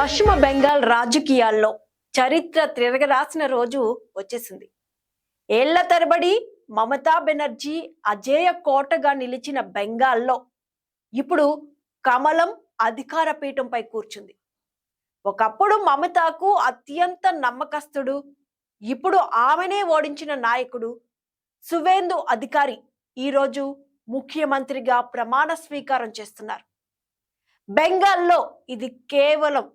పశ్చిమ బెంగాల్ రాజకీయాల్లో చరిత్ర తిరగరాసిన రోజు వచ్చేసింది. ఏళ్ల తరబడి మమతా బెనర్జీ అజేయ కోటగా నిలిచిన బెంగాల్లో ఇప్పుడు కమలం అధికార పీఠంపై కూర్చుంది. ఒకప్పుడు మమతాకు అత్యంత నమ్మకస్తుడు, ఇప్పుడు ఆమెనే ఓడించిన నాయకుడు సువేందు అధికారి ఈరోజు ముఖ్యమంత్రిగా ప్రమాణ స్వీకారం చేస్తున్నారు. బెంగాల్లో ఇది కేవలం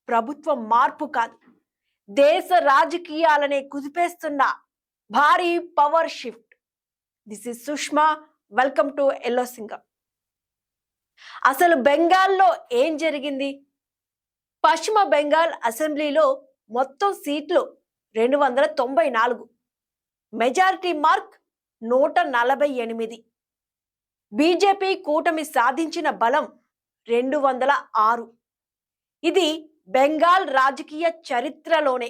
ప్రభుత్వ మార్పు కాదు, దేశ రాజకీయాలనే కుదిపేస్తున్న భారీ power shift. This is Sushma. Welcome to yellow Singam. అసలు బెంగాల్లో ఏం జరిగింది? పశ్చిమ బెంగాల్ అసెంబ్లీలో మొత్తం సీట్లు 294, మెజారిటీ మార్క్ 148. బీజేపీ కూటమి సాధించిన బలం 206. ఇది బెంగాల్ రాజకీయ చరిత్రలోనే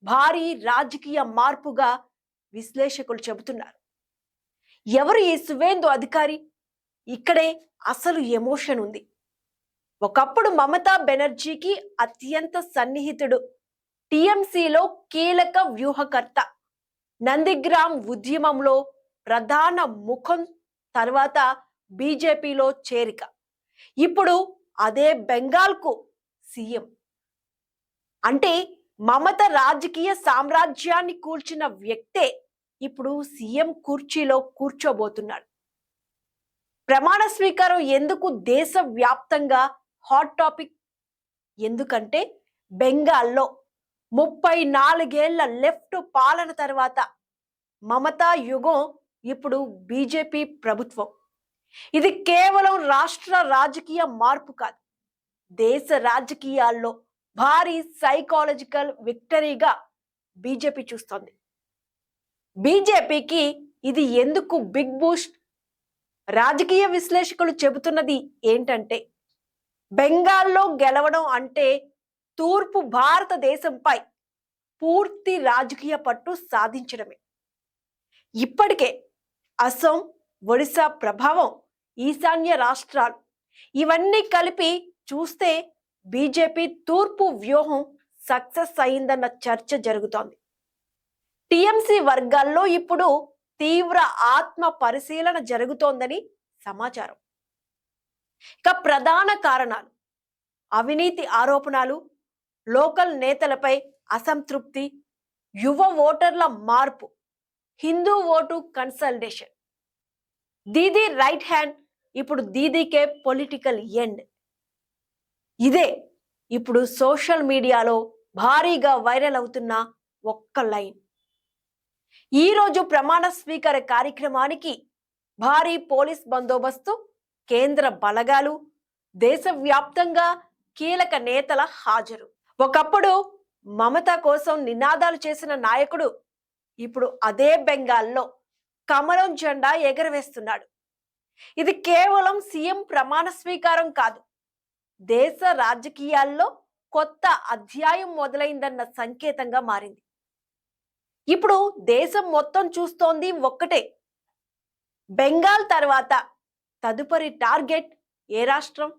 భారీ రాజకీయ మార్పుగా విశ్లేషకులు చెబుతున్నారు. ఎవరు ఈ సువేందు అధికారి? ఇక్కడే అసలు ఎమోషన్ ఉంది. ఒకప్పుడు మమతా బెనర్జీకి అత్యంత సన్నిహితుడు, టిఎంసిలో కీలక వ్యూహకర్త, నందిగ్రామ్ ఉద్యమంలో ప్రధాన ముఖం, తర్వాత బీజేపీలో చేరిక. ఇప్పుడు అదే బెంగాల్కు సీఎం. అంటే మమత రాజకీయ సామ్రాజ్యాన్ని కూల్చిన వ్యక్తే ఇప్పుడు సీఎం కుర్చీలో కూర్చోబోతున్నాడు. ప్రమాణ స్వీకారం ఎందుకు దేశవ్యాప్తంగా హాట్ టాపిక్? ఎందుకంటే బెంగాల్లో 34 ఏళ్ల లెఫ్ట్ పాలన తర్వాత మమతా యుగం ఇప్పుడు బీజేపీ ప్రభుత్వం. ఇది కేవలం రాష్ట్ర రాజకీయ మార్పు కాదు, దేశ రాజకీయాల్లో భారీ సైకాలజికల్ విక్టరీగా బీజేపీ చూస్తోంది. బీజేపీకి ఇది ఎందుకు బిగ్ బూస్ట్? రాజకీయ విశ్లేషకులు చెబుతున్నది ఏంటంటే, బెంగాల్లో గెలవడం అంటే తూర్పు భారతదేశంపై పూర్తి రాజకీయ పట్టు సాధించడమే. ఇప్పటికే అస్సాం, ఒడిశా ప్రభావం, ఈశాన్య రాష్ట్రాలు ఇవన్నీ కలిపి చూస్తే బీజేపీ తూర్పు వ్యూహం సక్సెస్ అయిందన్న చర్చ జరుగుతోంది. టిఎంసి వర్గాల్లో ఇప్పుడు తీవ్ర ఆత్మ పరిశీలన జరుగుతోందని సమాచారం. ఇక ప్రధాన కారణాలు: అవినీతి ఆరోపణలు, లోకల్ నేతలపై అసంతృప్తి, యువ ఓటర్ల మార్పు, Hindu vote consultation. Didi right hand, ఇప్పుడు దీదీకే పొలిటికల్ ఎండ్. ఇదే ఇప్పుడు సోషల్ మీడియాలో భారీగా వైరల్ అవుతున్న ఒక్క లైన్. ఈరోజు ప్రమాణ స్వీకార కార్యక్రమానికి భారీ పోలీస్ బందోబస్తు, కేంద్ర బలగాలు, దేశవ్యాప్తంగా కీలక నేతల హాజరు. ఒకప్పుడు మమత కోసం నినాదాలు చేసిన నాయకుడు ఇప్పుడు అదే బెంగాల్లో కమలం జెండా ఎగరవేస్తున్నాడు. ఇది కేవలం సీఎం ప్రమాణ స్వీకారం కాదు, దేశ రాజకీయాల్లో కొత్త అధ్యాయం మొదలైందన్న సంకేతంగా మారింది. ఇప్పుడు దేశం మొత్తం చూస్తోంది ఒక్కటే: బెంగాల్ తర్వాత తదుపరి టార్గెట్ ఏ రాష్ట్రం?